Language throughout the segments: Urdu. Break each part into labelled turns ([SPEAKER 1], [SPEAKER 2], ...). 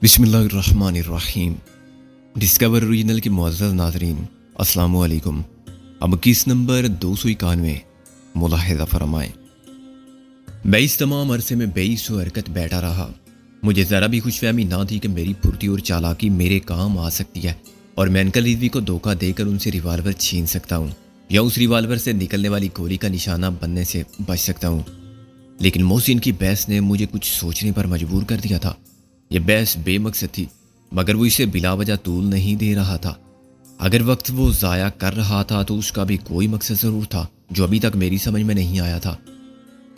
[SPEAKER 1] بسم اللہ الرحمن الرحیم۔ ڈسکور اوریجنل کے معزز ناظرین، السلام علیکم۔ اب کس نمبر 291 ملاحظہ فرمائیں۔ میں اس تمام عرصے میں بیس و حرکت بیٹھا رہا۔ مجھے ذرا بھی خوش فہمی نہ تھی کہ میری پھرتی اور چالاکی میرے کام آ سکتی ہے اور میں انکل رضوی کو دھوکہ دے کر ان سے ریوالور چھین سکتا ہوں یا اس ریوالور سے نکلنے والی گولی کا نشانہ بننے سے بچ سکتا ہوں۔ لیکن محسن کی بحث نے مجھے کچھ سوچنے پر مجبور کر دیا تھا۔ یہ بحث بے مقصد تھی، مگر وہ اسے بلا وجہ طول نہیں دے رہا تھا۔ اگر وقت وہ ضائع کر رہا تھا تو اس کا بھی کوئی مقصد ضرور تھا جو ابھی تک میری سمجھ میں نہیں آیا تھا۔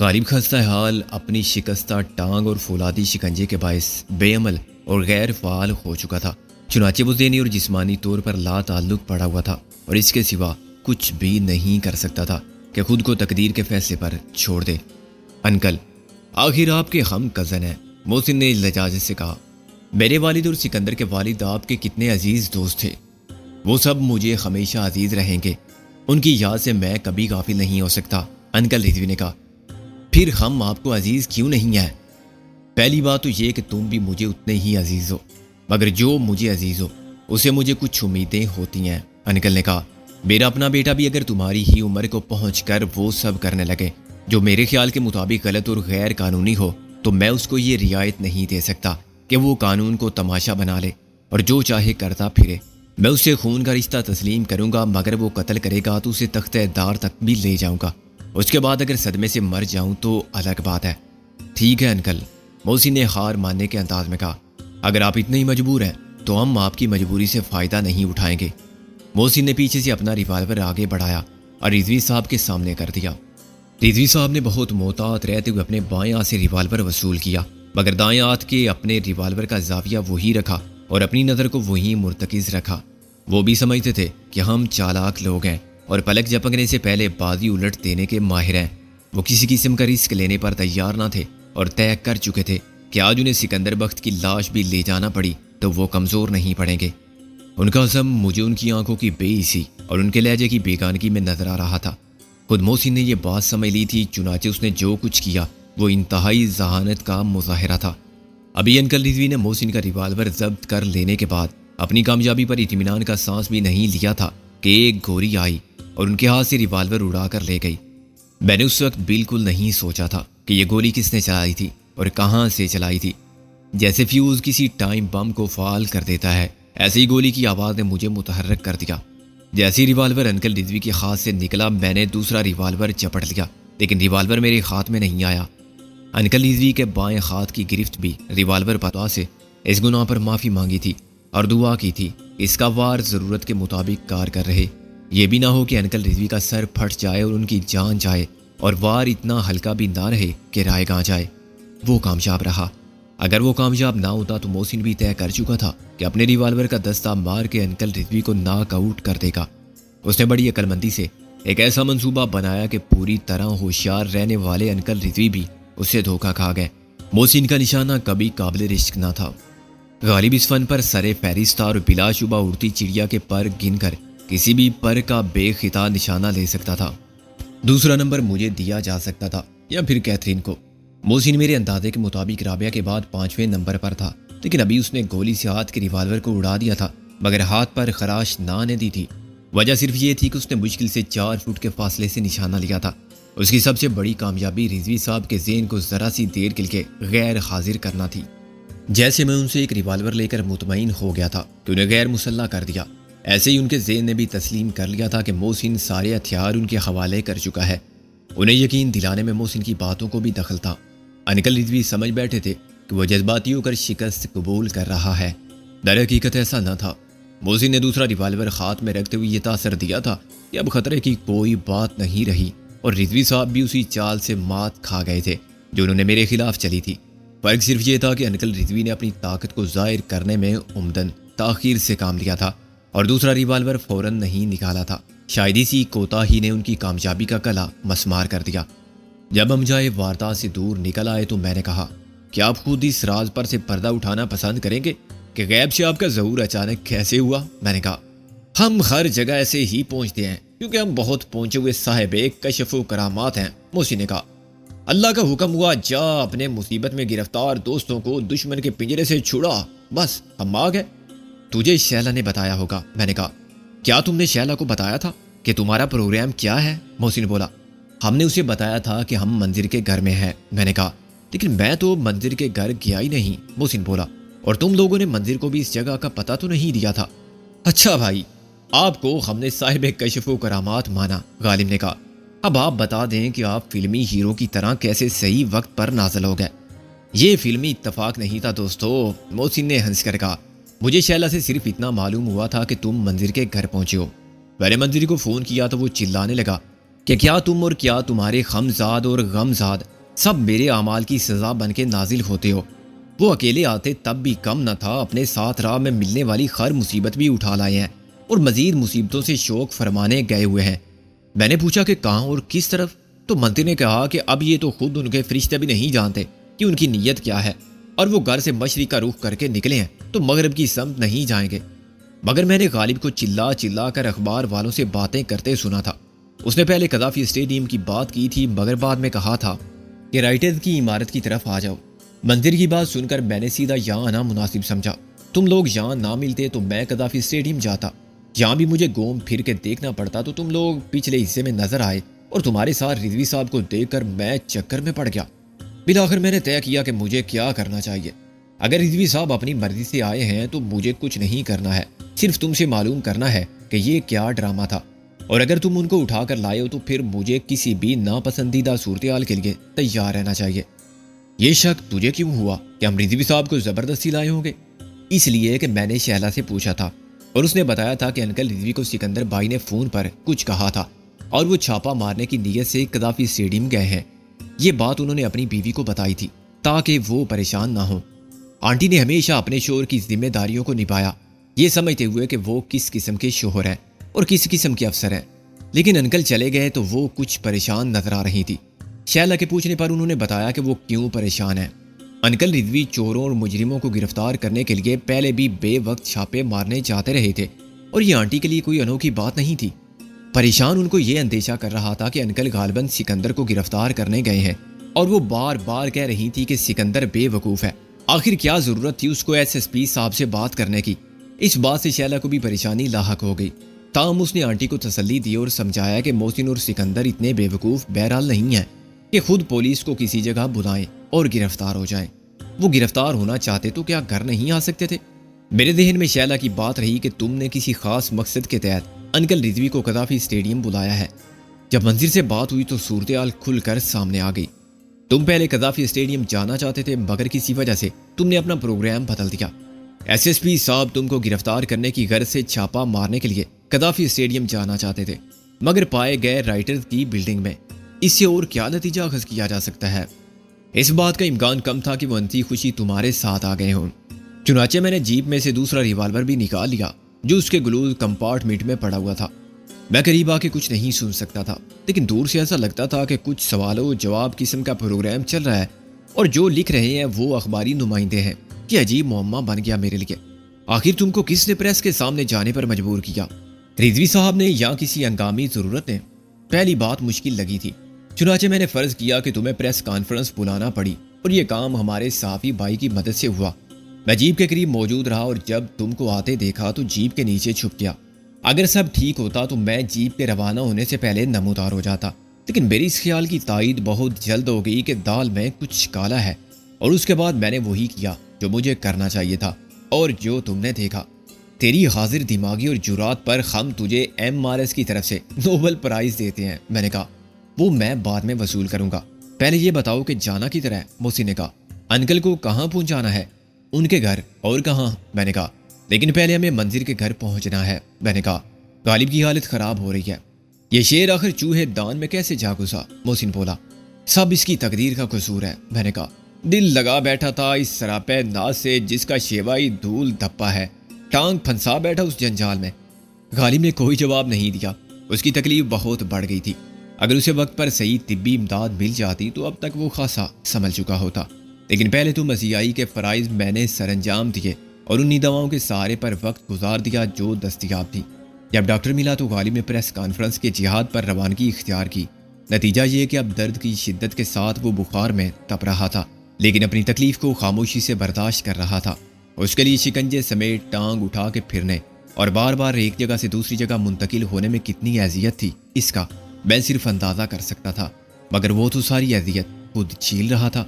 [SPEAKER 1] غالب خستہ حال اپنی شکستہ ٹانگ اور فولادی شکنجے کے باعث بے عمل اور غیر فعال ہو چکا تھا، چنانچہ وہ ذہنی اور جسمانی طور پر لا تعلق پڑا ہوا تھا اور اس کے سوا کچھ بھی نہیں کر سکتا تھا کہ خود کو تقدیر کے فیصلے پر چھوڑ دے۔ انکل، آخر آپ کے ہم کزن ہیں، محسن نے لجاجت سے کہا۔ میرے والد اور سکندر کے والد آپ کے کتنے عزیز دوست تھے، وہ سب مجھے ہمیشہ عزیز رہیں گے، ان کی یاد سے میں کبھی غافل نہیں ہو سکتا، انکل رضوی نے کہا۔ پھر ہم آپ کو عزیز کیوں نہیں ہیں؟ پہلی بات تو یہ کہ تم بھی مجھے اتنے ہی عزیز ہو، مگر جو مجھے عزیز ہو اسے مجھے کچھ امیدیں ہوتی ہیں، انکل نے کہا۔ میرا اپنا بیٹا بھی اگر تمہاری ہی عمر کو پہنچ کر وہ سب کرنے لگے جو میرے خیال کے مطابق غلط اور غیر قانونی ہو تو میں اس کو یہ رعایت نہیں دے سکتا کہ وہ قانون کو تماشا بنا لے اور جو چاہے کرتا پھرے۔ میں اسے خون کا رشتہ تسلیم کروں گا، مگر وہ قتل کرے گا تو اسے تختہ دار تک بھی لے جاؤں گا۔ اس کے بعد اگر صدمے سے مر جاؤں تو الگ بات ہے۔ ٹھیک ہے انکل، محسن نے ہار ماننے کے انداز میں کہا۔ اگر آپ اتنے ہی مجبور ہیں تو ہم آپ کی مجبوری سے فائدہ نہیں اٹھائیں گے۔ محسن نے پیچھے سے اپنا ریوالور آگے بڑھایا اور رضوی صاحب کے سامنے کر دیا۔ رضوی صاحب نے بہت محتاط رہتے ہوئے اپنے بائیں ہاتھ سے ریوالور وصول کیا، مگر دائیں ہاتھ کے اپنے ریوالور کا زاویہ وہی رکھا اور اپنی نظر کو وہی مرتکز رکھا۔ وہ بھی سمجھتے تھے کہ ہم چالاک لوگ ہیں اور پلک جھپکنے سے پہلے بازی الٹ دینے کے ماہر ہیں۔ وہ کسی قسم کا رسک لینے پر تیار نہ تھے اور طے کر چکے تھے کہ آج انہیں سکندر بخت کی لاش بھی لے جانا پڑی تو وہ کمزور نہیں پڑیں گے۔ ان کا عزم مجھے ان کی آنکھوں کی بے حسی اور ان کے لہجے کی بیگانگی میں نظر آ رہا تھا۔ خود محسن نے یہ بات سمجھ لی تھی، چنانچہ اس نے جو کچھ کیا وہ انتہائی ذہانت کا مظاہرہ تھا۔ ابھی انکل رضوی نے محسن کا ریوالور ضبط کر لینے کے بعد اپنی کامیابی پر اطمینان کا سانس بھی نہیں لیا تھا کہ ایک گولی آئی اور ان کے ہاتھ سے ریوالور اڑا کر لے گئی۔ میں نے اس وقت بالکل نہیں سوچا تھا کہ یہ گولی کس نے چلائی تھی اور کہاں سے چلائی تھی۔ جیسے فیوز کسی ٹائم بم کو فعال کر دیتا ہے، ایسے ہی گولی کی آواز نے مجھے متحرک کر دیا۔ جیسے ریوالور انکل رضوی کے ہاتھ سے نکلا میں نے دوسرا ریوالور چپٹ لیا، لیکن ریوالور میرے ہاتھ میں نہیں آیا۔ انکل رضوی کے بائیں ہاتھ کی گرفت بھی ریوالور پتوا سے اس گناہ پر معافی مانگی تھی اور دعا کی تھی اس کا وار ضرورت کے مطابق کار کر رہے۔ یہ بھی نہ ہو کہ انکل رضوی کا سر پھٹ جائے اور ان کی جان جائے اور وار اتنا ہلکا بھی نہ رہے کہ رائے گاں جائے۔ وہ کامیاب رہا۔ اگر وہ کامیاب نہ ہوتا تو محسن بھی طے کر چکا تھا کہ اپنے ریوالور کا دستہ مار کے انکل رضوی کو ناک آؤٹ کر دے گا۔ اس نے بڑی عقل مندی سے ایک ایسا منصوبہ بنایا کہ پوری طرح ہوشیار رہنے والے انکل رضوی بھی اس سے دھوکہ کھا گئے۔ محسن کا نشانہ کبھی قابل رشک نہ تھا۔ غالب اس فن پر سرے فہرست تھا اور بلا شبہ اڑتی چڑیا کے پر گن کر کسی بھی پر کا بے خطا نشانہ لے سکتا تھا۔ دوسرا نمبر مجھے دیا جا سکتا تھا یا پھر کیتھرین کو۔ محسن میرے اندازے کے مطابق رابعہ کے بعد 5ویں نمبر پر تھا، لیکن ابھی اس نے گولی سے ہاتھ کے ریوالور کو اڑا دیا تھا، مگر ہاتھ پر خراش نہ آنے دی تھی۔ وجہ صرف یہ تھی کہ اس نے مشکل سے 4 فٹ کے فاصلے سے نشانہ لیا تھا۔ اس کی سب سے بڑی کامیابی رضوی صاحب کے ذہن کو ذرا سی دیر کے لیے غیر حاضر کرنا تھی۔ جیسے میں ان سے ایک ریوالور لے کر مطمئن ہو گیا تھا کہ انہیں غیر مسلح کر دیا، ایسے ہی ان کے ذہن نے بھی تسلیم کر لیا تھا کہ محسن سارے ہتھیار ان کے حوالے کر چکا ہے۔ انہیں یقین دلانے میں محسن کی باتوں کو بھی دخل تھا۔ انکل رضوی سمجھ بیٹھے تھے کہ وہ جذباتی ہو کر شکست قبول کر رہا ہے۔ در حقیقت ایسا نہ تھا۔ محسن نے دوسرا ریوالور ہاتھ میں رکھتے ہوئے یہ تاثر دیا تھا کہ اب خطرے کی کوئی بات نہیں رہی اور رضوی صاحب بھی اسی چال سے مات کھا گئے تھے جو انہوں نے میرے خلاف چلی تھی۔ فرق صرف یہ تھا کہ انکل رضوی نے اپنی طاقت کو ظاہر کرنے میں عمدن تاخیر سے کام لیا تھا اور دوسرا ریوالور فوراً نہیں نکالا تھا۔ شاید اسی کوتاہی نے ان کی کامیابی کا گلا مسمار کر دیا۔ جب ہم جائے واردات سے دور نکل آئے تو میں نے کہا کہ آپ خود اس راز پر سے پردہ اٹھانا پسند کریں گے کہ غیب سے آپ کا ظہور اچانک کیسے ہوا؟ میں نے کہا ہم ہر جگہ ایسے ہی پہنچتے ہیں کیونکہ ہم بہت پہنچے ہوئے صاحب کشف و کرامات ہیں، محسن نے کہا۔ اللہ کا حکم ہوا، جا اپنے مصیبت میں گرفتار دوستوں کو دشمن کے پنجرے سے چھڑا، بس ہم آ گئے۔ تجھے شیلا نے بتایا ہوگا، میں نے کہا۔ کیا تم نے شیلا کو بتایا تھا کہ تمہارا پروگرام کیا ہے؟ محسن بولا۔ ہم نے اسے بتایا تھا کہ ہم منظر کے گھر میں ہیں، میں نے کہا، لیکن میں تو منظر کے گھر گیا ہی نہیں، محسن بولا، اور تم لوگوں نے منظر کو بھی اس جگہ کا پتہ تو نہیں دیا تھا۔ اچھا بھائی، آپ کو ہم نے صاحب کشف و کرامات مانا، غالب نے کہا۔ اب آپ بتا دیں کہ آپ فلمی ہیرو کی طرح کیسے صحیح وقت پر نازل ہو گئے؟ یہ فلمی اتفاق نہیں تھا دوستو، محسن نے ہنس کر کہا۔ مجھے شیلا سے صرف اتنا معلوم ہوا تھا کہ تم منظر کے گھر پہنچے ہو۔ میں نے منظر کو فون کیا تو وہ چلانے لگا کہ کیا تم اور کیا تمہارے خمزاد اور غمزاد سب میرے اعمال کی سزا بن کے نازل ہوتے ہو۔ وہ اکیلے آتے تب بھی کم نہ تھا، اپنے ساتھ راہ میں ملنے والی ہر مصیبت بھی اٹھا لائے ہیں اور مزید مصیبتوں سے شوق فرمانے گئے ہوئے ہیں۔ میں نے پوچھا کہ کہاں اور کس طرف؟ تو منظر نے کہا کہ اب یہ تو خود ان کے فرشتے بھی نہیں جانتے کہ ان کی نیت کیا ہے، اور وہ گھر سے مشرق کا رخ کر کے نکلے ہیں تو مغرب کی سمت نہیں جائیں گے۔ مگر میں نے غالب کو چلا چلا کر اخبار والوں سے باتیں کرتے سنا تھا۔ اس نے پہلے قذافی اسٹیڈیم کی بات کی تھی، مگر بعد میں کہا تھا کہ رائٹرز کی عمارت کی طرف آ جاؤ۔ منظر کی بات سن کر میں نے سیدھا یہاں آنا مناسب سمجھا۔ تم لوگ یہاں نہ ملتے تو میں قذافی اسٹیڈیم جاتا، یہاں بھی مجھے گھوم پھر کے دیکھنا پڑتا تو تم لوگ پچھلے حصے میں نظر آئے، اور تمہارے ساتھ رضوی صاحب کو دیکھ کر میں چکر میں پڑ گیا۔ بالآخر میں نے طے کیا کہ مجھے کیا کرنا چاہیے۔ اگر رضوی صاحب اپنی مرضی سے آئے ہیں تو مجھے کچھ نہیں کرنا ہے، صرف تم سے معلوم کرنا ہے کہ یہ کیا ڈرامہ تھا، اور اگر تم ان کو اٹھا کر لائے ہو تو پھر مجھے کسی بھی ناپسندیدہ صورتحال کے لیے تیار رہنا چاہیے۔ یہ شک تجھے کیوں ہوا کہ ہم رضوی صاحب کو زبردستی لائے ہوں گے؟ اس لیے کہ میں نے شیلا سے پوچھا تھا اور اس نے بتایا تھا کہ انکل رضوی کو سکندر بھائی نے فون پر کچھ کہا تھا اور وہ چھاپا مارنے کی نیت سے قذافی اسٹیڈیم گئے ہیں۔ یہ بات انہوں نے اپنی بیوی کو بتائی تھی تاکہ وہ پریشان نہ ہو۔ آنٹی نے ہمیشہ اپنے شوہر کی ذمہ داریوں کو نبھایا، یہ سمجھتے ہوئے کہ وہ کس قسم کے شوہر ہیں اور کس قسم کے افسر ہیں، لیکن انکل چلے گئے تو وہ کچھ پریشان نظر آ رہی تھی۔ شیلا کے پوچھنے پر انہوں نے بتایا کہ وہ کیوں پریشان ہیں۔ انکل رضوی چوروں اور مجرموں کو گرفتار کرنے کے لیے پہلے بھی بے وقت چھاپے مارنے جاتے رہے تھے، اور یہ آنٹی کے لیے کوئی انوکھی بات نہیں تھی۔ پریشان ان کو یہ اندیشہ کر رہا تھا کہ انکل غالباً سکندر کو گرفتار کرنے گئے ہیں، اور وہ بار بار کہہ رہی تھی کہ سکندر بے وقوف ہے۔ آخر کیا ضرورت تھی اس کو ایس ایس پی صاحب سے بات کرنے کی؟ اس بات سے شیلا کو بھی پریشانی لاحق ہو گئی۔ تاہم اس نے آنٹی کو تسلی دی اور سمجھایا کہ محسن اور سکندر اتنے بے وقوف بہرحال نہیں ہیں کہ خود پولیس کو کسی جگہ بلائیں اور گرفتار ہو جائیں۔ وہ گرفتار ہونا چاہتے تو کیا گھر نہیں آ سکتے تھے؟ میرے ذہن میں شیلا کی بات رہی کہ تم نے کسی خاص مقصد کے تحت انکل رضوی کو قذافی اسٹیڈیم بلایا ہے۔ جب منظر سے بات ہوئی تو صورتحال کھل کر سامنے آ گئی۔ تم پہلے قذافی اسٹیڈیم جانا چاہتے تھے، مگر کسی وجہ سے تم نے اپنا پروگرام بدل دیا۔ ایس ایس پی صاحب تم کو گرفتار کرنے کی غرض سے چھاپا مارنے کے لیے قذافی اسٹیڈیم جانا چاہتے تھے، مگر پائے گئے رائٹرز کی بلڈنگ میں۔ اس سے اور کیا نتیجہ اخذ کیا جا سکتا ہے؟ اس بات کا امکان کم تھا کہ وہ انتی خوشی تمہارے ساتھ آ گئے ہوں۔ چنانچہ میں نے جیپ میں سے دوسرا ریوالور بھی نکال لیا جو اس کے گلوز کمپارٹمنٹ میں پڑا ہوا تھا۔ میں قریب آ کے کچھ نہیں سن سکتا تھا، لیکن دور سے ایسا لگتا تھا کہ کچھ سوالوں جواب قسم کا پروگرام چل رہا ہے، اور جو لکھ رہے ہیں وہ اخباری نمائندے ہیں۔ کہ عجیب معمہ بن گیا میرے لیے۔ آخر تم کو کس نے پریس کے سامنے جانے پر مجبور کیا؟ رضوی صاحب نے یا کسی ہنگامی ضرورت نے؟ پہلی بات مشکل لگی تھی، چنانچہ میں نے فرض کیا کہ تمہیں پریس کانفرنس بلانا پڑی، اور یہ کام ہمارے صحافی بھائی کی مدد سے ہوا۔ میں جیپ کے قریب موجود رہا اور جب تم کو آتے دیکھا تو جیپ کے نیچے چھپ گیا۔ اگر سب ٹھیک ہوتا تو میں جیپ کے روانہ ہونے سے پہلے نمودار ہو جاتا، لیکن میری اس خیال کی تائید بہت جلد ہو گئی کہ دال میں کچھ کالا ہے، اور اس کے بعد میں نے وہی کیا جو مجھے کرنا چاہیے تھا اور جو تم نے دیکھا۔ تیری حاضر دماغی اور جرات پر ہم تجھے MRS کی طرف سے نوبل پرائز دیتے ہیں، میں نے کہا۔ وہ میں بعد میں وصول کروں گا، پہلے یہ بتاؤ کہ جانا کی طرح ہے؟ محسن نے کہا۔ انکل کو کہاں پہنچانا ہے؟ ان کے گھر۔ اور کہاں؟ میں نے کہا۔ لیکن پہلے ہمیں منظر کے گھر پہنچنا ہے، میں نے کہا۔ غالب کی حالت خراب ہو رہی ہے۔ یہ شیر آخر چوہے دان میں کیسے جا گھسا؟ محسن بولا۔ سب اس کی تقدیر کا قصور ہے، میں نے کہا۔ دل لگا بیٹھا تھا اس سراپے ناز سے جس کا شیوائی دھول دھپا ہے، ٹانگ پھنسا بیٹھا اس جنجال میں۔ غالب نے کوئی جواب نہیں دیا۔ اس کی تکلیف بہت بڑھ گئی تھی۔ اگر اسے وقت پر صحیح طبی امداد مل جاتی تو اب تک وہ خاصا سنبھل چکا ہوتا، لیکن پہلے تو مسیحائی کے فرائض میں نے سر انجام دیے اور انہی دواؤں کے سہارے پر وقت گزار دیا جو دستیاب تھی۔ جب ڈاکٹر ملا تو غالب نے پریس کانفرنس کے جہاد پر روانگی اختیار کی۔ نتیجہ یہ کہ اب درد کی شدت کے ساتھ وہ بخار میں تپ رہا تھا، لیکن اپنی تکلیف کو خاموشی سے برداشت کر رہا تھا۔ اس کے لیے شکنجے سمیت ٹانگ اٹھا کے پھرنے اور بار بار ایک جگہ سے دوسری جگہ منتقل ہونے میں کتنی اذیت تھی، اس کا میں صرف اندازہ کر سکتا تھا، مگر وہ تو ساری اذیت خود جھیل رہا تھا۔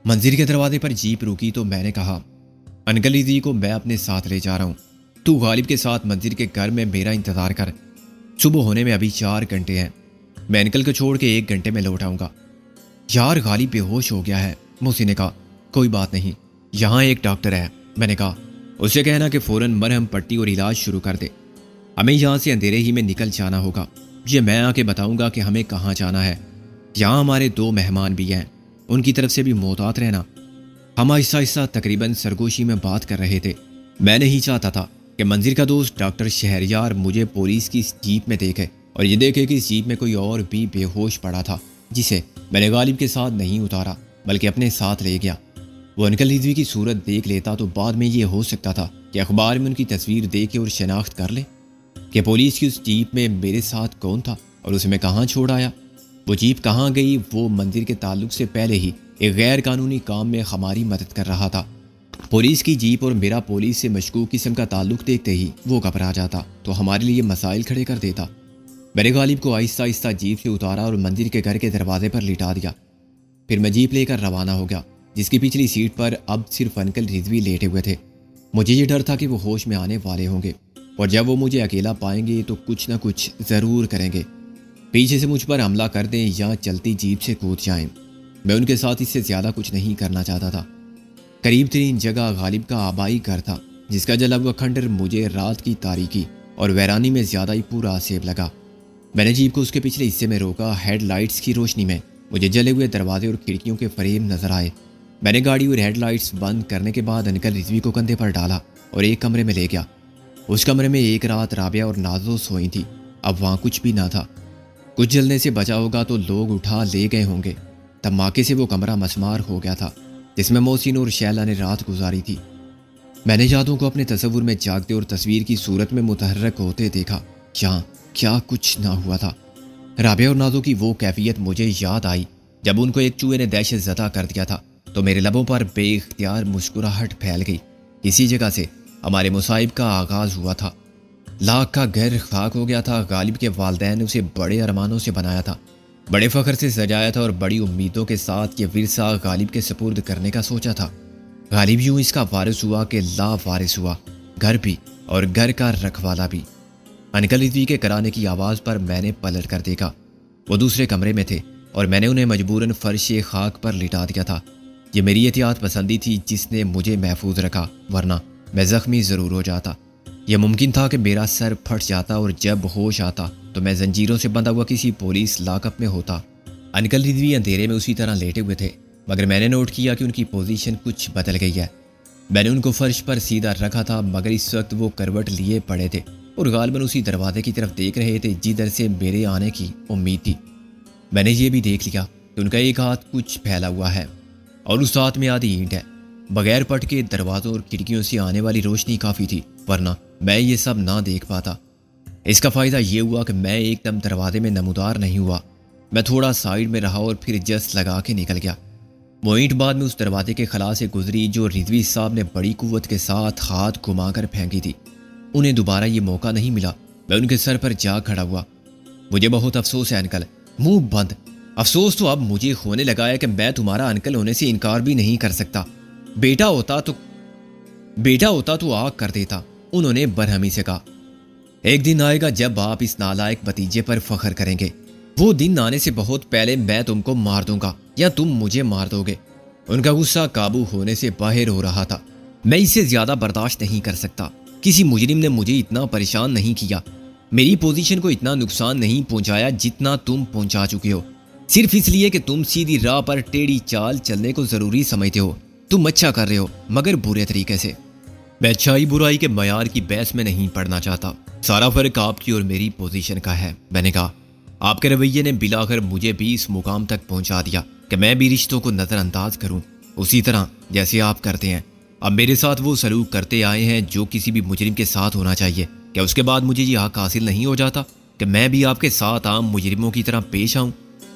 [SPEAKER 1] منزل کے دروازے پر جیپ رکی تو میں نے کہا، انکل رضوی کو میں اپنے ساتھ لے جا رہا ہوں، تو غالب کے ساتھ منزل کے گھر میں میرا انتظار کر، صبح ہونے میں ابھی 4 گھنٹے ہیں، میں انکل کو چھوڑ کے 1 گھنٹے میں لوٹ آؤں گا۔ یار غالب بے ہوش ہو گیا ہے، محسن نے کہا۔ کوئی بات نہیں، یہاں ایک ڈاکٹر ہے، میں نے کہا۔ اسے کہنا کہ فوراً مرہم پٹی اور علاج شروع کر دے، ہمیں یہاں سے اندھیرے ہی میں نکل جانا ہوگا، یہ میں آ کے بتاؤں گا کہ ہمیں کہاں جانا ہے۔ یہاں ہمارے 2 مہمان بھی ہیں، ان کی طرف سے بھی محتاط رہنا۔ ہم آہستہ آہستہ تقریباً سرگوشی میں بات کر رہے تھے۔ میں نہیں چاہتا تھا کہ منظر کا دوست ڈاکٹر شہریار مجھے پولیس کی اس جیپ میں دیکھے اور یہ دیکھے کہ اس جیپ میں کوئی اور بھی بے ہوش پڑا تھا، جسے میں نے غالب کے ساتھ نہیں اتارا بلکہ اپنے ساتھ لے گیا۔ وہ انکل رضوی کی صورت دیکھ لیتا تو بعد میں یہ ہو سکتا تھا کہ اخبار میں ان کی تصویر دیکھے اور شناخت کر لے کہ پولیس کی اس جیپ میں میرے ساتھ کون تھا اور اسے میں کہاں چھوڑ آیا۔ وہ جیپ کہاں گئی، وہ منظر کے تعلق سے پہلے ہی ایک غیر قانونی کام میں ہماری مدد کر رہا تھا۔ پولیس کی جیپ اور میرا پولیس سے مشکوک قسم کا تعلق دیکھتے ہی وہ گھبرا جاتا تو ہمارے لیے مسائل کھڑے کر دیتا۔ میں نے غالب کو آہستہ آہستہ جیپ سے اتارا اور منظر کے گھر کے دروازے پر لٹا دیا۔ پھر میں جیپ لے کر روانہ ہو گیا، جس کی پچھلی سیٹ پر اب صرف انکل رضوی لیٹے ہوئے تھے۔ مجھے یہ ڈر تھا کہ وہ ہوش میں آنے والے ہوں گے اور جب وہ مجھے اکیلا پائیں گے تو کچھ نہ کچھ ضرور کریں گے، پیچھے سے مجھ پر حملہ کر دیں یا چلتی جیپ سے کود جائیں۔ میں ان کے ساتھ اس سے زیادہ کچھ نہیں کرنا چاہتا تھا۔ قریب ترین جگہ غالب کا آبائی گھر تھا، جس کا جلا ہوا کھنڈر مجھے رات کی تاریکی اور ویرانی میں زیادہ ہی پورا سیب لگا۔ میں نے جیپ کو اس کے پچھلے حصے میں روکا۔ ہیڈ لائٹس کی روشنی میں مجھے جلے ہوئے دروازے اور کھڑکیوں کے فریم نظر آئے۔ میں نے گاڑی اور ہیڈ لائٹس بند کرنے کے بعد انکل رضوی کو کندھے پر ڈالا اور ایک کمرے میں لے گیا۔ اس کمرے میں ایک رات رابعہ اور نازو سوئی تھی، اب وہاں کچھ بھی نہ تھا۔ کچھ جلنے سے بچا ہوگا تو لوگ اٹھا لے گئے ہوں گے۔ دھماکے سے وہ کمرہ مسمار ہو گیا تھا جس میں محسن اور شیلا نے رات گزاری تھی۔ میں نے یادوں کو اپنے تصور میں جاگتے اور تصویر کی صورت میں متحرک ہوتے دیکھا، جہاں کیا کچھ نہ ہوا تھا۔ رابعہ اور نازو کی وہ کیفیت مجھے یاد آئی جب ان کو ایک چوہے نے دہشت زدہ کر دیا تھا تو میرے لبوں پر بے اختیار مسکراہٹ پھیل گئی۔ اسی جگہ سے ہمارے مصائب کا آغاز ہوا تھا۔ لاکھ کا گھر خاک ہو گیا تھا۔ غالب کے والدین نے اسے بڑے ارمانوں سے بنایا تھا، بڑے فخر سے سجایا تھا اور بڑی امیدوں کے ساتھ یہ ورثہ غالب کے سپرد کرنے کا سوچا تھا۔ غالب یوں اس کا وارث ہوا کہ لا وارث ہوا، گھر بھی اور گھر کا رکھوالا بھی۔ انکل رضوی کے کرانے کی آواز پر میں نے پلٹ کر دیکھا۔ وہ دوسرے کمرے میں تھے اور میں نے انہیں مجبوراً فرش خاک پر لٹا دیا تھا۔ یہ میری احتیاط پسندی تھی جس نے مجھے محفوظ رکھا، ورنہ میں زخمی ضرور ہو جاتا۔ یہ ممکن تھا کہ میرا سر پھٹ جاتا اور جب ہوش آتا تو میں زنجیروں سے بندھا ہوا کسی پولیس لاک اپ میں ہوتا۔ انکل رضوی اندھیرے میں اسی طرح لیٹے ہوئے تھے، مگر میں نے نوٹ کیا کہ ان کی پوزیشن کچھ بدل گئی ہے۔ میں نے ان کو فرش پر سیدھا رکھا تھا، مگر اس وقت وہ کروٹ لیے پڑے تھے اور غالباً اسی دروازے کی طرف دیکھ رہے تھے جدھر سے میرے آنے کی امید تھی۔ میں نے یہ بھی دیکھ لیا کہ ان کا ایک ہاتھ کچھ پھیلا ہوا ہے اور اس ہاتھ میں آدھی اینٹ ہے۔ بغیر پٹ کے دروازوں اور کھڑکیوں سے آنے والی روشنی کافی تھی، ورنہ میں یہ سب نہ دیکھ پاتا۔ اس کا فائدہ یہ ہوا کہ میں ایک دم دروازے میں نمودار نہیں ہوا۔ میں تھوڑا سائیڈ میں رہا اور پھر جس لگا کے نکل گیا۔ وہ اینٹ بعد میں اس دروازے کے خلا سے گزری جو رضوی صاحب نے بڑی قوت کے ساتھ ہاتھ گھما کر پھینکی تھی۔ انہیں دوبارہ یہ موقع نہیں ملا۔ میں ان کے سر پر جا کھڑا ہوا۔ مجھے بہت افسوس ہے انکل، منہ بند۔ افسوس تو اب مجھے ہونے لگا ہے کہ میں تمہارا انکل ہونے سے انکار بھی نہیں کر سکتا۔ بیٹا ہوتا تو آگ کر دیتا، انہوں نے برہمی سے کہا۔ ایک دن آئے گا جب آپ اس نالائق بھتیجے پر فخر کریں گے۔ وہ دن آنے سے بہت پہلے میں تم کو مار دوں گا یا تم مجھے مار دو گے۔ ان کا غصہ قابو ہونے سے باہر ہو رہا تھا۔ میں اسے زیادہ برداشت نہیں کر سکتا۔ کسی مجرم نے مجھے اتنا پریشان نہیں کیا، میری پوزیشن کو اتنا نقصان نہیں پہنچایا جتنا تم پہنچا چکے ہو، صرف اس لیے کہ تم سیدھی راہ پر ٹیڑھی چال چلنے کو ضروری سمجھتے ہو۔ تم اچھا کر رہے ہو مگر برے طریقے سے۔ میں اچھائی برائی کے معیار کی بحث میں نہیں پڑنا چاہتا، سارا فرق آپ کی اور میری پوزیشن کا ہے۔ میں نے کہا، آپ کے رویے نے بلاخر مجھے بھی اس مقام تک پہنچا دیا کہ میں بھی رشتوں کو نظر انداز کروں اسی طرح جیسے آپ کرتے ہیں۔ اب میرے ساتھ وہ سلوک کرتے آئے ہیں جو کسی بھی مجرم کے ساتھ ہونا چاہیے۔ کیا اس کے بعد مجھے یہ حق حاصل نہیں ہو جاتا کہ میں بھی آپ کے ساتھ عام مجرموں کی طرح پیش آؤں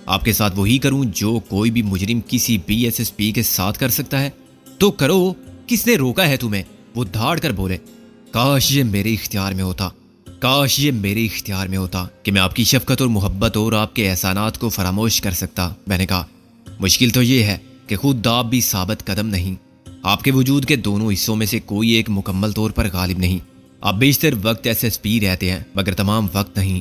[SPEAKER 1] آپ کے ساتھ وہی کروں جو کوئی بھی مجرم کسی BSSP کے ساتھ کر سکتا ہے؟ تو کرو، کس نے روکا ہے تمہیں؟ وہ دھاڑ کر بولے۔ کاش یہ میرے اختیار میں ہوتا، کاش یہ میرے اختیار میں ہوتا کہ میں آپ کی شفقت اور محبت اور آپ کے احسانات کو فراموش کر سکتا۔ میں نے کہا مشکل تو یہ ہے کہ خود آپ بھی ثابت قدم نہیں، آپ کے وجود کے دونوں حصوں میں سے کوئی ایک مکمل طور پر غالب نہیں۔ آپ بیشتر وقت SSP رہتے ہیں مگر تمام وقت نہیں۔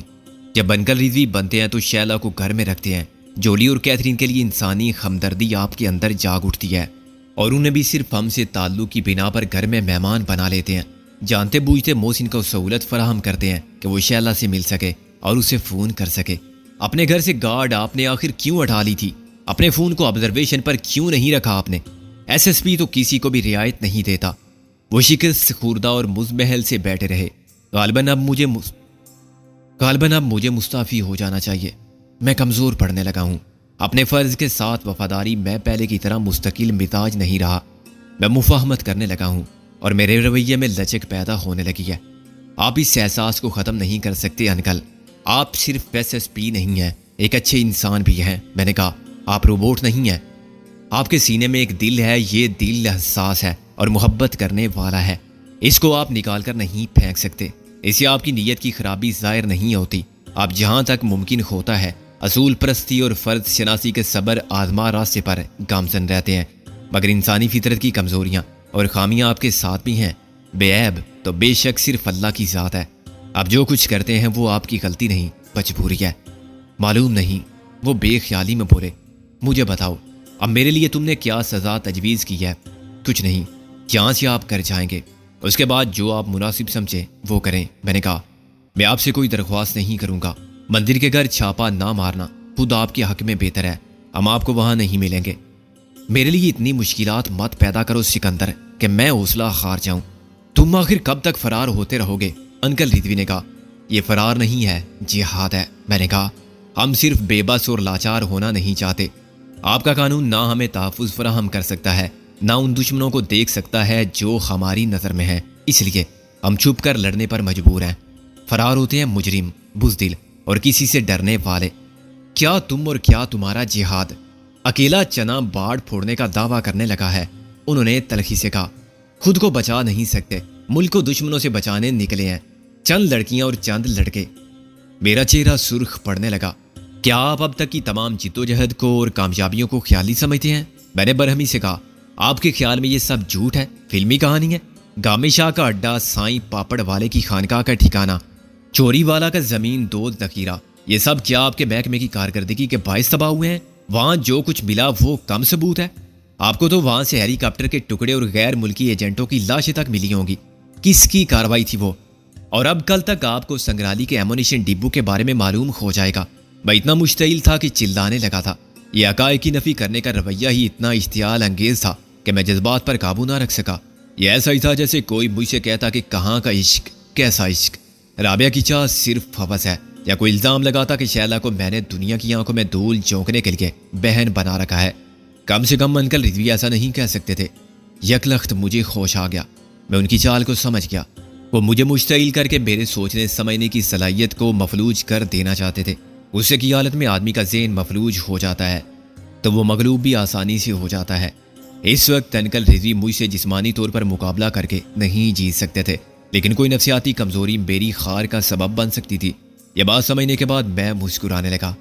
[SPEAKER 1] جب انکل رضوی بنتے ہیں تو شیلا کو گھر میں رکھتے ہیں۔ جولی اور کیتھرین کے لیے انسانی ہمدردی آپ کے اندر جاگ اٹھتی ہے اور انہیں بھی صرف ہم سے تعلق کی بنا پر گھر میں مہمان بنا لیتے ہیں۔ جانتے بوجھتے محسن کو سہولت فراہم کرتے ہیں کہ وہ شیلا سے مل سکے اور اسے فون کر سکے۔ اپنے گھر سے گارڈ آپ نے آخر کیوں ہٹا لی تھی؟ اپنے فون کو آبزرویشن پر کیوں نہیں رکھا آپ نے؟ SSP تو کسی کو بھی رعایت نہیں دیتا۔ وہ شکست خوردہ اور مزمحل سے بیٹھے رہے۔ غالباً اب مجھے مستعفی ہو جانا چاہیے۔ میں کمزور پڑنے لگا ہوں۔ اپنے فرض کے ساتھ وفاداری میں پہلے کی طرح مستقل مزاج نہیں رہا۔ میں مفاہمت کرنے لگا ہوں اور میرے رویے میں لچک پیدا ہونے لگی ہے۔ آپ اس احساس کو ختم نہیں کر سکتے انکل۔ آپ صرف SSP نہیں ہیں، ایک اچھے انسان بھی ہیں۔ میں نے کہا آپ روبوٹ نہیں ہیں۔ آپ کے سینے میں ایک دل ہے، یہ دل حساس ہے اور محبت کرنے والا ہے۔ اس کو آپ نکال کر نہیں پھینک سکتے۔ اسے آپ کی نیت کی خرابی ظاہر نہیں ہوتی۔ آپ جہاں تک ممکن ہوتا ہے اصول پرستی اور فرد شناسی کے صبر آزما راستے پر گامزن رہتے ہیں، مگر انسانی فطرت کی کمزوریاں اور خامیاں آپ کے ساتھ بھی ہیں۔ بے عیب تو بے شک صرف اللہ کی ذات ہے۔ آپ جو کچھ کرتے ہیں وہ آپ کی غلطی نہیں، مجبوری ہے۔ معلوم نہیں، وہ بے خیالی میں بولے۔ مجھے بتاؤ اب میرے لیے تم نے کیا سزا تجویز کی ہے؟ کچھ نہیں، یہاں سے آپ کر جائیں گے، اس کے بعد جو آپ مناسب سمجھے وہ کریں۔ میں نے کہا میں آپ سے کوئی درخواست نہیں کروں گا۔ مندر کے گھر چھاپا نہ مارنا خود آپ کے حق میں بہتر ہے۔ ہم آپ کو وہاں نہیں ملیں گے۔ میرے لیے اتنی مشکلات مت پیدا کرو سکندر کہ میں حوصلہ ہار جاؤں۔ تم آخر کب تک فرار ہوتے رہو گے؟ انکل رضوی نے کہا یہ فرار نہیں ہے، جہاد ہے۔ میں نے کہا ہم صرف بے بس اور لاچار ہونا نہیں چاہتے۔ آپ کا قانون نہ ہمیں تحفظ فراہم کر سکتا ہے، نہ ان دشمنوں کو دیکھ سکتا ہے جو ہماری نظر میں ہیں، اس لیے ہم چھپ کر لڑنے پر مجبور ہیں۔ فرار ہوتے ہیں مجرم، بزدل اور کسی سے ڈرنے والے۔ کیا تم اور کیا تمہارا جہاد اکیلا چنا باڑ پھوڑنے کا دعویٰ کرنے لگا ہے؟ انہوں نے تلخی سے کہا خود کو بچا نہیں سکتے، ملک کو دشمنوں سے بچانے نکلے ہیں، چند لڑکیاں اور چند لڑکے۔ میرا چہرہ سرخ پڑنے لگا۔ کیا آپ اب تک کی تمام جدوجہد کو اور کامیابیوں کو خیالی سمجھتے ہیں؟ میں نے برہمی سے کہا آپ کے خیال میں یہ سب جھوٹ ہے، فلمی کہانی ہے؟ گامی شاہ کا اڈا، سائیں پاپڑ والے کی خانقاہ کا ٹھکانہ، چوری والا کا زمین دود ذخیرہ، یہ سب کیا آپ کے محکمے کی کارکردگی کے باعث تباہ ہوئے ہیں؟ وہاں جو کچھ ملا وہ کم ثبوت ہے؟ آپ کو تو وہاں سے ہیلی کاپٹر کے ٹکڑے اور غیر ملکی ایجنٹوں کی لاشیں تک ملی ہوں گی۔ کس کی کارروائی تھی وہ؟ اور اب کل تک آپ کو سنگرالی کے ایمونیشن ڈبوں کے بارے میں معلوم ہو جائے گا۔ میں اتنا مشتعل تھا کہ چلانے لگا تھا۔ یہ حقائق کی نفی کرنے کا رویہ ہی اتنا اشتعال انگیز تھا کہ میں جذبات پر قابو نہ رکھ سکا۔ یہ ایسا ہی تھا جیسے کوئی مجھ سے کہتا کہ کہاں کا عشق، کیسا عشق، رابعہ کی چاہ صرف ہوس ہے، یا کوئی الزام لگاتا کہ شیلا کو میں نے دنیا کی آنکھوں میں دھول جھونکنے کے لیے بہن بنا رکھا ہے۔ کم سے کم انکل رضوی ایسا نہیں کہہ سکتے تھے۔ یکلخت مجھے ہوش آ گیا، میں ان کی چال کو سمجھ گیا۔ وہ مجھے مشتعل کر کے میرے سوچنے سمجھنے کی صلاحیت کو مفلوج کر دینا چاہتے تھے۔ غصے کی حالت میں آدمی کا ذہن مفلوج ہو جاتا ہے تو وہ مغلوب بھی آسانی سے ہو جاتا ہے۔ اس وقت انکل رضوی مجھ سے جسمانی طور پر مقابلہ کر کے نہیں جیت سکتے تھے، لیکن کوئی نفسیاتی کمزوری میری خار کا سبب بن سکتی تھی۔ یہ بات سمجھنے کے بعد میں مسکرانے لگا۔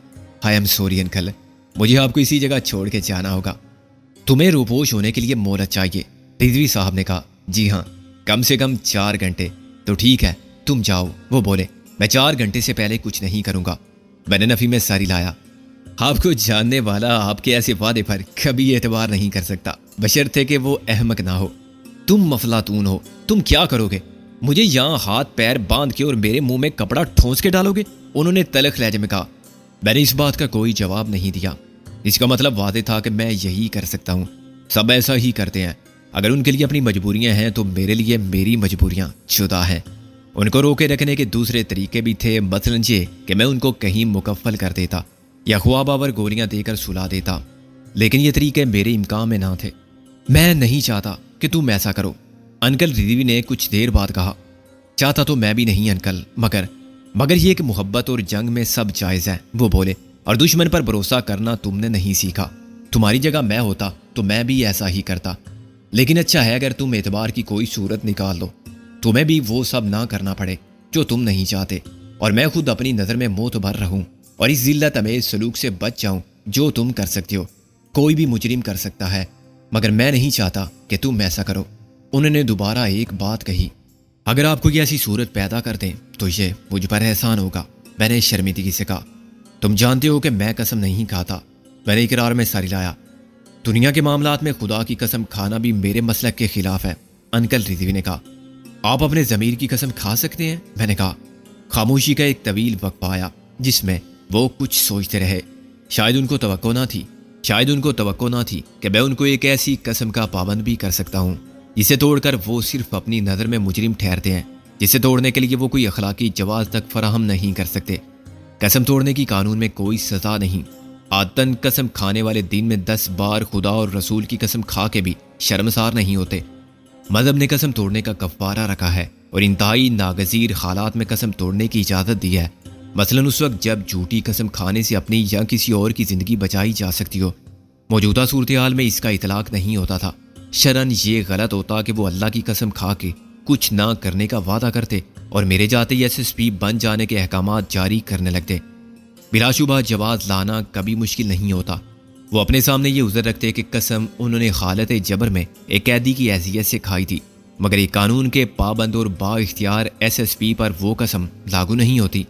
[SPEAKER 1] آئی ایم سوری انکل، مجھے آپ کو اسی جگہ چھوڑ کے جانا ہوگا۔ تمہیں روپوش ہونے کے لیے مہلت چاہیے، رضوی صاحب نے کہا۔ جی ہاں، کم سے کم 4 گھنٹے۔ تو ٹھیک ہے، تم جاؤ۔ وہ بولے میں 4 گھنٹے سے پہلے کچھ نہیں کروں گا۔ میں نے نفی میں سر ہلایا۔ آپ کو جاننے والا آپ کے ایسے وعدے پر کبھی اعتبار نہیں کر سکتا، بشرطے کہ وہ احمق نہ ہو۔ تم مفلاطون ہو، تم کیا کرو گے؟ مجھے یہاں ہاتھ پیر باندھ کے اور میرے منہ میں کپڑا ٹھونس کے ڈالو گے؟ انہوں نے تلخ لہجے میں کہا۔ میں نے اس بات کا کوئی جواب نہیں دیا۔ اس کا مطلب واضح تھا کہ میں یہی کر سکتا ہوں۔ سب ایسا ہی کرتے ہیں۔ اگر ان کے لیے اپنی مجبوریاں ہیں تو میرے لیے میری مجبوریاں جدا ہیں۔ ان کو روکے رکھنے کے دوسرے طریقے بھی تھے، مثلاً یہ کہ میں ان کو کہیں مکفل کر دیتا یا خواب آور گولیاں دے کر سلا دیتا، لیکن یہ طریقے میرے امکان میں نہ تھے۔ میں نہیں چاہتا کہ تم ایسا کرو، انکل رضوی نے کچھ دیر بعد کہا۔ چاہتا تو میں بھی نہیں انکل، مگر یہ کہ محبت اور جنگ میں سب جائز ہے۔ وہ بولے اور دشمن پر بھروسہ کرنا تم نے نہیں سیکھا۔ تمہاری جگہ میں ہوتا تو میں بھی ایسا ہی کرتا، لیکن اچھا ہے اگر تم اعتبار کی کوئی صورت نکال لو، تمہیں بھی وہ سب نہ کرنا پڑے جو تم نہیں چاہتے، اور میں خود اپنی نظر میں معتبر رہوں اور اس ذلت امیز سلوک سے بچ جاؤں جو تم کر سکتے ہو۔ کوئی بھی مجرم کر سکتا ہے، مگر میں نہیں چاہتا کہ تم ایسا کرو۔ انہوں نے دوبارہ ایک بات کہی، اگر آپ کوئی ایسی صورت پیدا کر دیں تو یہ مجھ پر احسان ہوگا۔ میں نے شرمندگی سے کہا، تم جانتے ہو کہ میں قسم نہیں کھاتا۔ میں نے اقرار میں سر ہلایا۔ دنیا کے معاملات میں خدا کی قسم کھانا بھی میرے مسلک کے خلاف ہے، انکل رضوی نے کہا۔ آپ اپنے ضمیر کی قسم کھا سکتے ہیں؟ میں نے کہا۔ خاموشی کا ایک طویل وقفہ آیا جس میں وہ کچھ سوچتے رہے۔ شاید ان کو توقع نہ تھی کہ میں ان کو ایک ایسی قسم کا پابند بھی کر سکتا ہوں جسے توڑ کر وہ صرف اپنی نظر میں مجرم ٹھہرتے ہیں، جسے توڑنے کے لیے وہ کوئی اخلاقی جواز تک فراہم نہیں کر سکتے۔ قسم توڑنے کی قانون میں کوئی سزا نہیں۔ عادتاً قسم کھانے والے دن میں 10 بار خدا اور رسول کی قسم کھا کے بھی شرمسار نہیں ہوتے۔ مذہب نے قسم توڑنے کا کفارہ رکھا ہے اور انتہائی ناگزیر حالات میں قسم توڑنے کی اجازت دی ہے، مثلاً اس وقت جب جھوٹی قسم کھانے سے اپنی یا کسی اور کی زندگی بچائی جا سکتی ہو۔ موجودہ صورتحال میں اس کا اطلاق نہیں ہوتا تھا۔ شرعاً یہ غلط ہوتا کہ وہ اللہ کی قسم کھا کے کچھ نہ کرنے کا وعدہ کرتے اور میرے جاتے ہی SSP بن جانے کے احکامات جاری کرنے لگتے۔ بلا شبہ جواز لانا کبھی مشکل نہیں ہوتا۔ وہ اپنے سامنے یہ عذر رکھتے کہ قسم انہوں نے حالت جبر میں ایک قیدی کی حیثیت سے کھائی تھی، مگر یہ قانون کے پابند اور با اختیار SSP پر وہ قسم لاگو نہیں ہوتی۔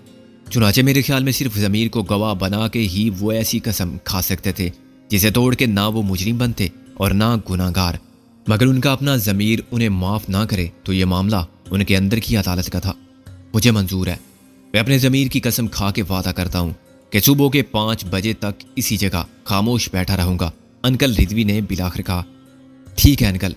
[SPEAKER 1] چنانچہ میرے خیال میں صرف ضمیر کو گواہ بنا کے ہی وہ ایسی قسم کھا سکتے تھے جسے توڑ کے نہ وہ مجرم بنتے اور نہ گناہ گار، مگر ان کا اپنا ضمیر انہیں معاف نہ کرے تو یہ معاملہ ان کے اندر کی عدالت کا تھا۔ مجھے منظور ہے، میں اپنے ضمیر کی قسم کھا کے وعدہ کرتا ہوں کہ صبح کے 5 بجے تک اسی جگہ خاموش بیٹھا رہوں گا، انکل رضوی نے بلاخر کہا۔ ٹھیک ہے انکل،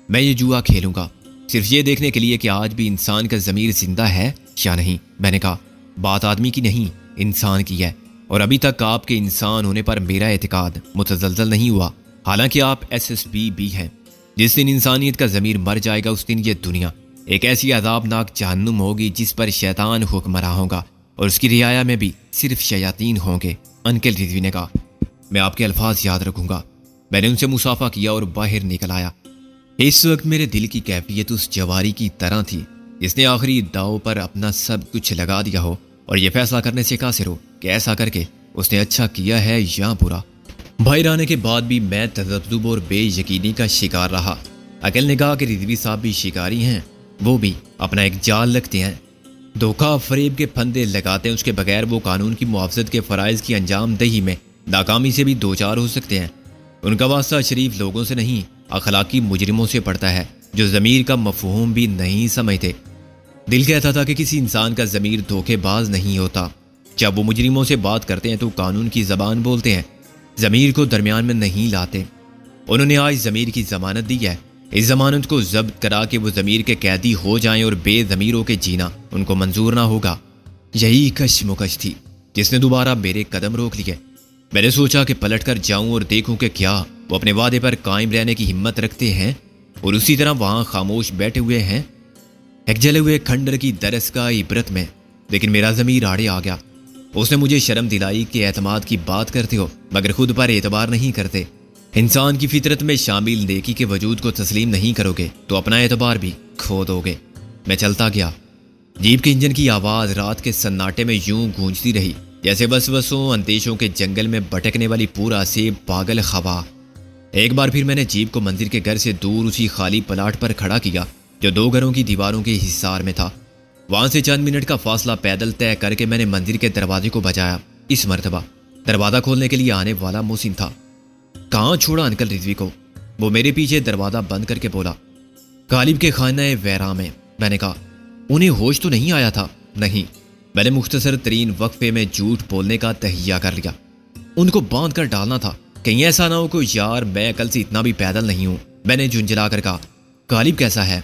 [SPEAKER 1] میں یہ جوا کھیلوں گا، صرف یہ دیکھنے کے لیے کہ آج بھی انسان کا ضمیر زندہ ہے یا نہیں۔ میں نے کہا، بات آدمی کی نہیں انسان کی ہے، اور ابھی تک آپ کے انسان ہونے پر میرا اعتقاد متزلزل نہیں ہوا، حالانکہ آپ SSP بھی ہیں۔ جس دن انسانیت کا ضمیر مر جائے گا اس دن یہ دنیا ایک ایسی عذابناک جہنم ہوگی جس پر شیطان حکمراں ہوگا اور اس کی رعایا میں بھی صرف شیاطین ہوں گے، انکل رضوی نے کہا۔ میں آپ کے الفاظ یاد رکھوں گا۔ میں نے ان سے مصافحہ کیا اور باہر نکل آیا۔ اس وقت میرے دل کی کیفیت اس جواری کی طرح تھی جس نے آخری داؤ پر اپنا سب کچھ لگا دیا ہو اور یہ فیصلہ کرنے سے قاصر ہو کہ ایسا کر کے اس نے اچھا کیا ہے یا برا۔ باہر آنے کے بعد بھی میں تذبذب اور بے یقینی کا شکار رہا۔ عقل نے کہا کہ رضوی صاحب بھی شکاری ہیں، وہ بھی اپنا ایک جال رکھتے ہیں، دھوکہ فریب کے پھندے لگاتے ہیں، اس کے بغیر وہ قانون کی محافظت کے فرائض کی انجام دہی میں ناکامی سے بھی دوچار ہو سکتے ہیں۔ ان کا واسطہ شریف لوگوں سے نہیں، اخلاقی مجرموں سے پڑتا ہے جو ضمیر کا مفہوم بھی نہیں سمجھتے۔ دل کہتا تھا کہ کسی انسان کا ضمیر دھوکے باز نہیں ہوتا۔ جب وہ مجرموں سے بات کرتے ہیں تو قانون کی زبان بولتے ہیں، ضمیر کو درمیان میں نہیں لاتے۔ انہوں نے آج ضمیر کی ضمانت دی ہے، اس ضمانت کو ضبط کرا کہ وہ ضمیر کے قیدی ہو جائیں اور بے ضمیروں کے جینا ان کو منظور نہ ہوگا۔ یہی کشمکش تھی جس نے دوبارہ میرے قدم روک لیے۔ میں نے سوچا کہ پلٹ کر جاؤں اور دیکھوں کہ کیا وہ اپنے وعدے پر قائم رہنے کی ہمت رکھتے ہیں اور اسی طرح وہاں خاموش بیٹھے ہوئے ہیں ایک جلے ہوئے کھنڈر کی درسگاہ عبرت میں۔ لیکن میرا ضمیر آڑے آ گیا۔ اس نے مجھے شرم دلائی کہ اعتماد کی بات کرتے ہو مگر خود پر اعتبار نہیں کرتے۔ انسان کی فطرت میں شامل نیکی کے وجود کو تسلیم نہیں کرو گے تو اپنا اعتبار بھی کھو دو گے۔ میں چلتا گیا۔ جیپ کے انجن کی آواز رات کے سناٹے میں یوں گونجتی رہی جیسے وسوسوں اندیشوں کے جنگل میں بھٹکنے والی پورا سے پاگل ہوا۔ ایک بار پھر میں نے جیپ کو منزل کے گھر سے دور اسی خالی پلاٹ پر کھڑا کیا جو 2 گھروں کی دیواروں کے حصار میں تھا۔ وہاں سے چند منٹ کا فاصلہ پیدل طے کر کے میں نے مندر کے دروازے کو بجایا۔ اس مرتبہ دروازہ کھولنے کے لیے آنے والا محسن تھا۔ کہاں چھوڑا انکل رضوی کو؟ وہ میرے پیچھے دروازہ بند کر کے بولا۔ غالب کے خانہ ویراں میں۔ میں نے کہا، انہیں ہوش تو نہیں آیا تھا؟ نہیں۔ میں نے مختصر ترین وقفے میں جھوٹ بولنے کا تہیہ کر لیا۔ ان کو باندھ کر ڈالنا تھا، کہیں ایسا نہ ہو کہ یار میں کل سے اتنا بھی پیدل نہیں ہوں۔ میں نے جھنجھلا کر کہا، غالب کیسا ہے؟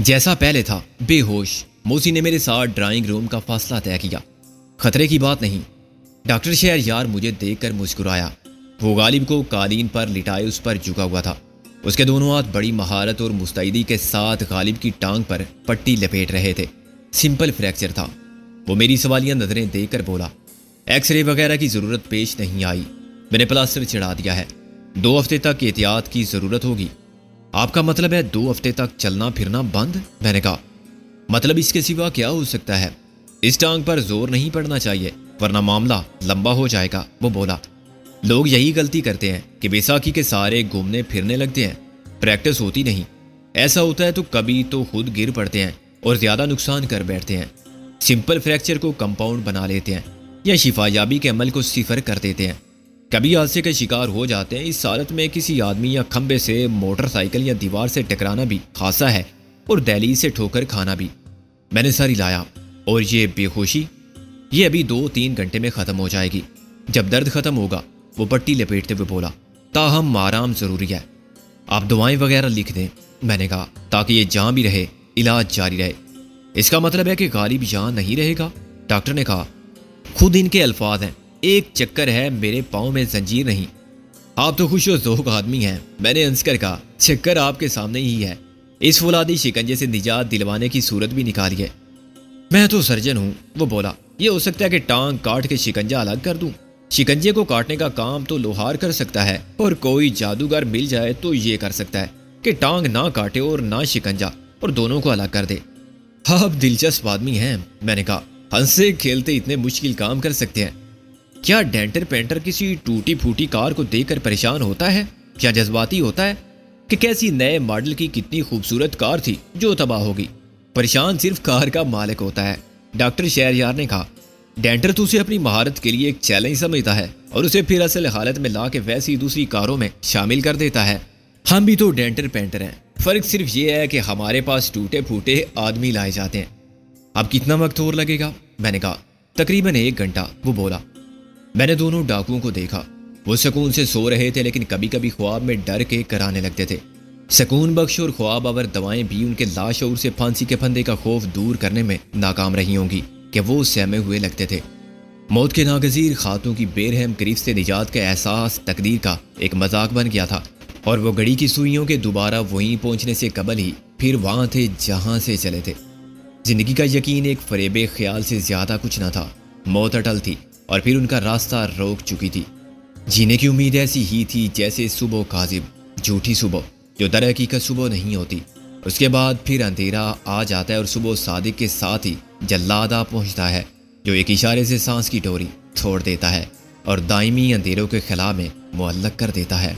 [SPEAKER 1] جیسا پہلے تھا، بے ہوش۔ موسی نے میرے ساتھ ڈرائنگ روم کا فاصلہ طے کیا۔ خطرے کی بات نہیں۔ ڈاکٹر شہر یار مجھے دیکھ کر مسکرایا۔ وہ غالب کو قالین پر لٹائے اس پر جھکا ہوا تھا۔ اس کے دونوں ہاتھ بڑی مہارت اور مستعدی کے ساتھ غالب کی ٹانگ پر پٹی لپیٹ رہے تھے۔ سمپل فریکچر تھا۔ وہ میری سوالیہ نظریں دیکھ کر بولا، ایکس رے وغیرہ کی ضرورت پیش نہیں آئی. میں نے پلاسٹر چڑھا دیا ہے. 2 ہفتے تک احتیاط کی ضرورت ہوگی. آپ کا مطلب ہے 2 ہفتے تک چلنا پھرنا بند؟ میں نے کہا مطلب اس کے سوا کیا ہو سکتا ہے. اس ٹانگ پر زور نہیں پڑنا چاہیے ورنہ معاملہ لمبا ہو جائے گا. وہ بولا لوگ یہی غلطی کرتے ہیں کہ بیساکھی کے سارے گھومنے پھرنے لگتے ہیں. پریکٹس ہوتی نہیں. ایسا ہوتا ہے تو کبھی تو خود گر پڑتے ہیں اور زیادہ نقصان کر بیٹھتے ہیں. سمپل فریکچر کو کمپاؤنڈ بنا لیتے ہیں یا شفا یابی کے عمل کو صفر کر دیتے ہیں. کبھی حادثے کا شکار ہو جاتے ہیں. اس حالت میں کسی آدمی یا کھمبے سے موٹر سائیکل یا دیوار سے ٹکرانا بھی خاصا ہے اور دہلیز سے ٹھوکر کھانا بھی. میں نے سر ہلایا. اور یہ بے ہوشی یہ ابھی 2-3 گھنٹے میں ختم ہو جائے گی. جب درد ختم ہوگا. وہ پٹی لپیٹتے ہوئے بولا تاہم آرام ضروری ہے. آپ دعائیں وغیرہ لکھ دیں. میں نے کہا تاکہ یہ جہاں بھی رہے علاج جاری رہے. اس کا مطلب ہے کہ غالب یہاں نہیں رہے گا؟ ڈاکٹر نے کہا خود ان کے الفاظ ہیں ایک چکر ہے میرے پاؤں میں زنجیر نہیں. آپ تو خوش و ذوق آدمی ہیں. میں نے ہنس کر کہا چکر آپ کے سامنے ہی ہے. اس فولادی شکنجے سے نجات دلوانے کی صورت بھی نکالی ہے. میں تو سرجن ہوں. وہ بولا یہ ہو سکتا ہے کہ ٹانگ کاٹ کے شکنجہ الگ کر دوں. شکنجے کو کاٹنے کا کام تو لوہار کر سکتا ہے اور کوئی جادوگر مل جائے تو یہ کر سکتا ہے کہ ٹانگ نہ کاٹے اور نہ شکنجہ اور دونوں کو الگ کر دے. آپ دلچسپ آدمی ہیں. میں نے کہا ہنسے کھیلتے اتنے مشکل کام کر سکتے ہیں. کیا ڈینٹر پینٹر کسی ٹوٹی پھوٹی کار کو دیکھ کر پریشان ہوتا ہے؟ کیا جذباتی ہوتا ہے کہ کیسی نئے ماڈل کی کتنی خوبصورت کار تھی جو تباہ ہوگی؟ پریشان صرف کار کا مالک ہوتا ہے. ڈاکٹر شہریار نے کہا ڈینٹر تو اسے اپنی مہارت کے لیے ایک چیلنج سمجھتا ہے اور اسے پھر اصل حالت میں لا کے ویسی دوسری کاروں میں شامل کر دیتا ہے. ہم بھی تو ڈینٹر پینٹر ہیں. فرق صرف یہ ہے کہ ہمارے پاس ٹوٹے پھوٹے آدمی لائے جاتے ہیں. اب کتنا وقت اور لگے گا؟ میں نے کہا تقریباً 1 گھنٹہ. وہ بولا میں نے دونوں ڈاکوؤں کو دیکھا. وہ سکون سے سو رہے تھے لیکن کبھی کبھی خواب میں ڈر کے کرانے لگتے تھے. سکون بخش اور خواب آور دوائیں بھی ان کے لاشعور سے پھانسی کے پھندے کا خوف دور کرنے میں ناکام رہی ہوں گی کہ وہ سہمے ہوئے لگتے تھے. موت کے ناگزیر خاتوں کی بے رحم گرفت سے نجات کا احساس تقدیر کا ایک مذاق بن گیا تھا اور وہ گھڑی کی سوئیوں کے دوبارہ وہیں پہنچنے سے قبل ہی پھر وہاں تھے جہاں سے چلے تھے. زندگی کا یقین ایک فریب خیال سے زیادہ کچھ نہ تھا. موت اٹل تھی اور پھر ان کا راستہ روک چکی تھی. جینے کی امید ایسی ہی تھی جیسے صبح کاذب جھوٹی صبح جو در حقیقت صبح نہیں ہوتی. اس کے بعد پھر اندھیرا آ جاتا ہے اور صبح صادق کے ساتھ ہی جلاد آ پہنچتا ہے جو ایک اشارے سے سانس کی ڈوری چھوڑ دیتا ہے اور دائمی اندھیروں کے خلا میں معلق کر دیتا ہے.